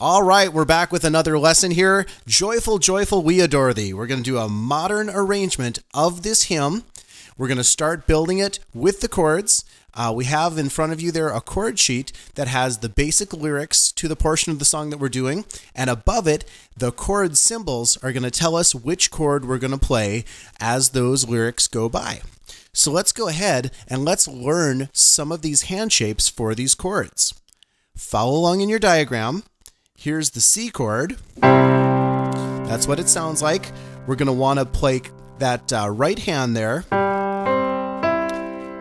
All right, we're back with another lesson here. Joyful, joyful, we adore thee. We're going to do a modern arrangement of this hymn. We're going to start building it with the chords. We have in front of you there a chord sheet that has the basic lyrics to the portion of the song that we're doing. And above it, the chord symbols are going to tell us which chord we're going to play as those lyrics go by. So let's go ahead and let's learn some of these hand shapes for these chords. Follow along in your diagram. Here's the C chord. That's what it sounds like. We're going to want to play that right hand there.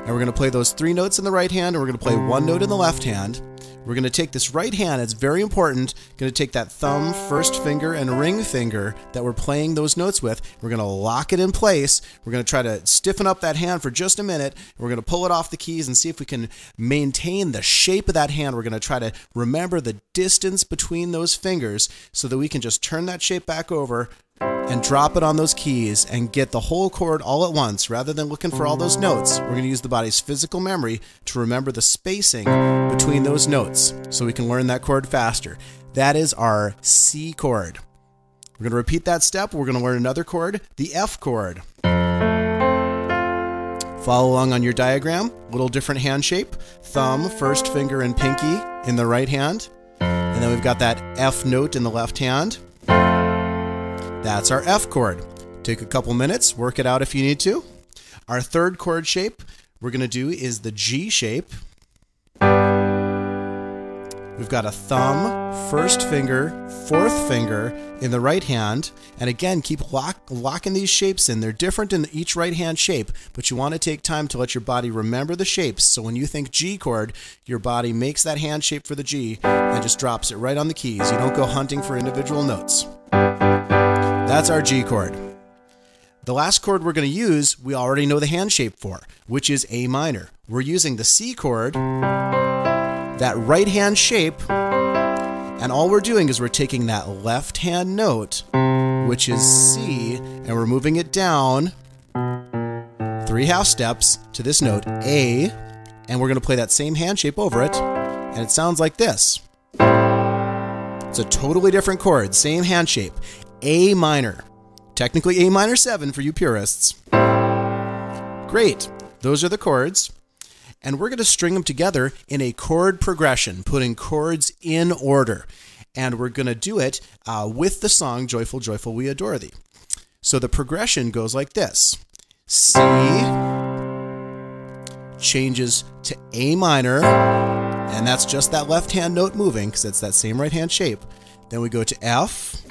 And we're going to play those 3 notes in the right hand, and we're going to play 1 note in the left hand. We're going to take this right hand, it's very important, going to take that thumb, first finger, and ring finger that we're playing those notes with. We're going to lock it in place. We're going to try to stiffen up that hand for just a minute. We're going to pull it off the keys and see if we can maintain the shape of that hand. We're going to try to remember the distance between those fingers so that we can just turn that shape back over and drop it on those keys and get the whole chord all at once. Rather than looking for all those notes, we're going to use the body's physical memory to remember the spacing between those notes so we can learn that chord faster. That is our C chord. We're going to repeat that step. We're going to learn another chord, the F chord. Follow along on your diagram. Little different hand shape. Thumb, first finger, and pinky in the right hand. And then we've got that F note in the left hand. That's our F chord. Take a couple minutes, work it out if you need to. Our third chord shape we're going to do is the G shape. We've got a thumb, first finger, fourth finger in the right hand. And again, keep locking these shapes in. They're different in each right hand shape, but you want to take time to let your body remember the shapes. So when you think G chord, your body makes that hand shape for the G and just drops it right on the keys. You don't go hunting for individual notes. That's our G chord. The last chord we're going to use, we already know the hand shape for, which is A minor. We're using the C chord, that right hand shape, and all we're doing is we're taking that left hand note, which is C, and we're moving it down 3 half steps to this note, A, and we're going to play that same hand shape over it, and it sounds like this. It's a totally different chord, same hand shape. A minor. Technically A minor 7 for you purists. Great. Those are the chords. And we're going to string them together in a chord progression, putting chords in order. And we're going to do it with the song Joyful, Joyful, We Adore Thee. So the progression goes like this. C changes to A minor, and that's just that left hand note moving because it's that same right hand shape. Then we go to F.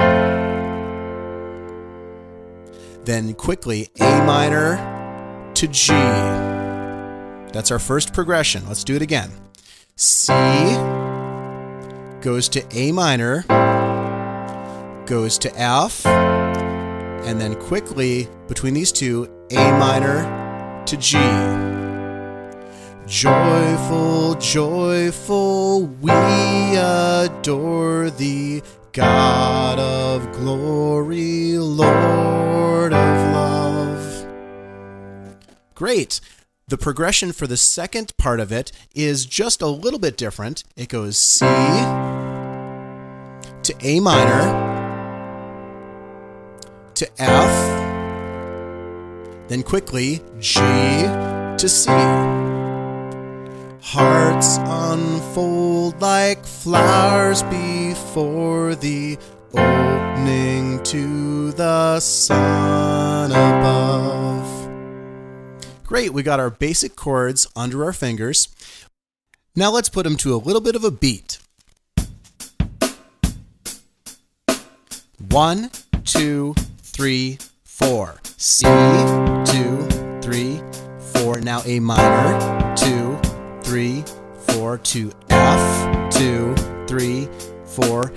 Then quickly A minor to G. That's our first progression. Let's do it again. C goes to A minor, goes to F, and then quickly between these two, A minor to G. Joyful, joyful, we adore thee, God of glory, Lord of love. Great. The progression for the second part of it is just a little bit different. It goes C to A minor to F, then quickly G to C. Hearts unfold like flowers before thee, opening to the sun above. Great, we got our basic chords under our fingers. Now let's put them to a little bit of a beat. 1, 2, 3, 4. C, 2, 3, 4. Now A minor, 2, 3, 4 to F, 2, 3, 4,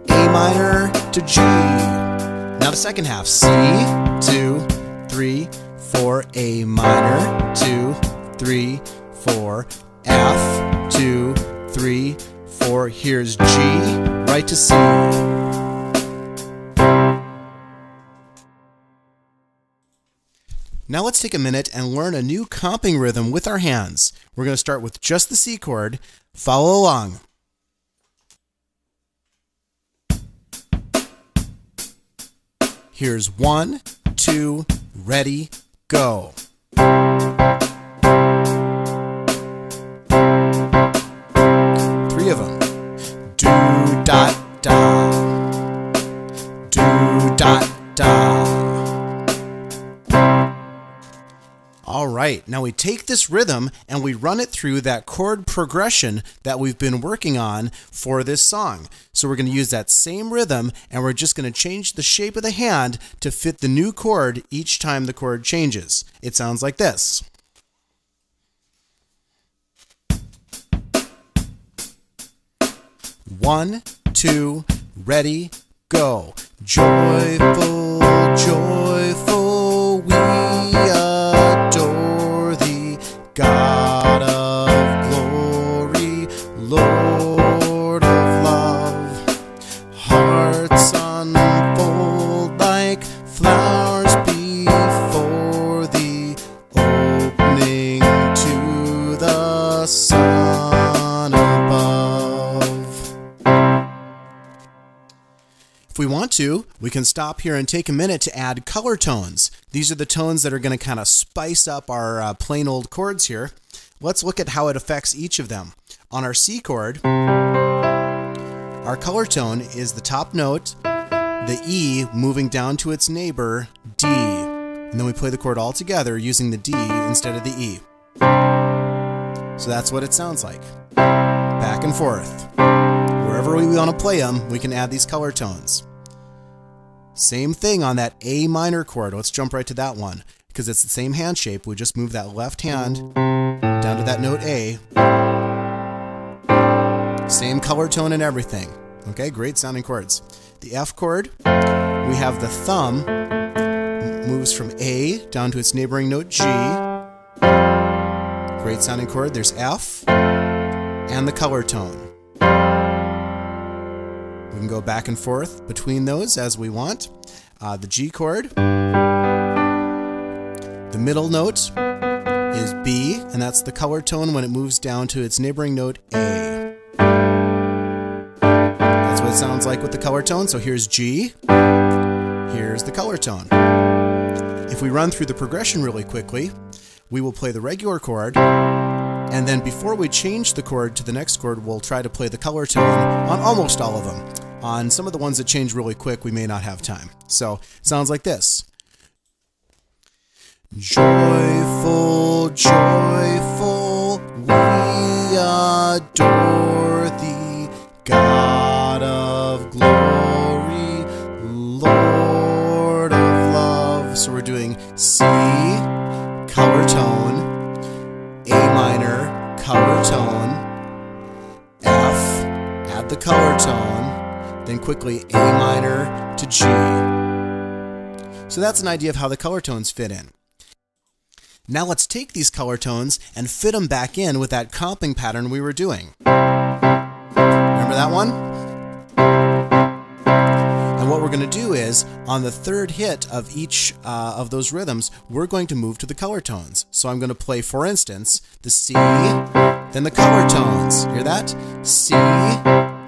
A minor to G. Now the second half, C, 2, 3, 4, A minor, 2, 3, 4, F, 2, 3, 4. Here's G, right to C. Now let's take a minute and learn a new comping rhythm with our hands. We're going to start with just the C chord. Follow along. Here's 1, 2, ready, go. Three of them. Do, da, da. Do, da, da. All right, now we take this rhythm and we run it through that chord progression that we've been working on for this song. So we're going to use that same rhythm and we're just going to change the shape of the hand to fit the new chord each time the chord changes. It sounds like this. One, two, ready, go. Joyful, joyful, we adore thee, God of glory, Lord of love. Hearts unfold like flowers before thee, opening to the sun above. If we want to, we can stop here and take a minute to add color tones. These are the tones that are going to kind of spice up our plain old chords here. Let's look at how it affects each of them. On our C chord, our color tone is the top note, the E moving down to its neighbor, D. And then we play the chord all together using the D instead of the E. So that's what it sounds like. Back and forth. Wherever we want to play them, we can add these color tones. Same thing on that A minor chord. Let's jump right to that one. Because it's the same hand shape, we just move that left hand down to that note A. Same color tone and everything. Okay, great sounding chords. The F chord, we have the thumb moves from A down to its neighboring note G. Great sounding chord. There's F and the color tone. We can go back and forth between those as we want. The G chord, the middle note is B, and that's the color tone when it moves down to its neighboring note A. That's what it sounds like with the color tone. So here's G, here's the color tone. If we run through the progression really quickly, we will play the regular chord, and then before we change the chord to the next chord, we'll try to play the color tone on almost all of them. On some of the ones that change really quick, we may not have time. So, it sounds like this. Joyful, joyful, we adore thee, God of glory, Lord of love. So we're doing C, color tone, A minor, color tone, F, add the color tone, then quickly A minor to G. So that's an idea of how the color tones fit in. Now let's take these color tones and fit them back in with that comping pattern we were doing. Remember that one? And what we're going to do is, on the third hit of each of those rhythms, we're going to move to the color tones. So I'm going to play, for instance, the C, then the color tones. Hear that? C,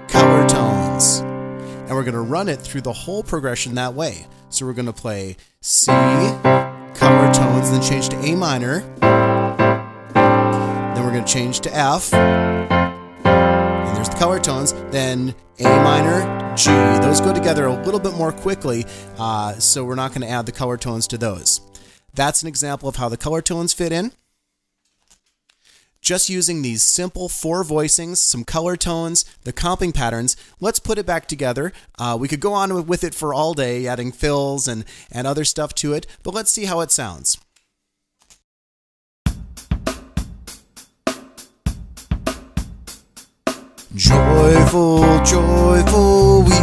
color tones. And we're going to run it through the whole progression that way. So we're going to play C, color tones, then change to A minor. Then we're going to change to F. And there's the color tones. Then A minor, G. Those go together a little bit more quickly, so we're not going to add the color tones to those. That's an example of how the color tones fit in. Just using these simple 4 voicings, some color tones, the comping patterns, let's put it back together. We could go on with it for all day, adding fills and other stuff to it, but let's see how it sounds. Joyful, joyful, we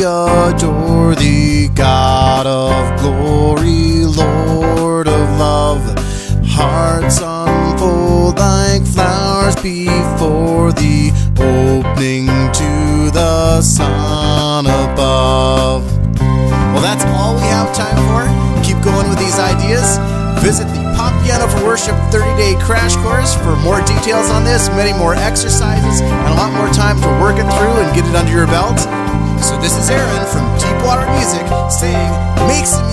adore thee, God of glory, Lord of love. Hearts unfold like flowers before thee, opening to the sun above. Well, that's all we have time for. Keep going with these ideas. Visit the Pop Piano for Worship 30-day crash course for more details on this, many more exercises, and a lot more time to work it through and get it under your belt. So this is Aaron from Deepwater Music saying, make some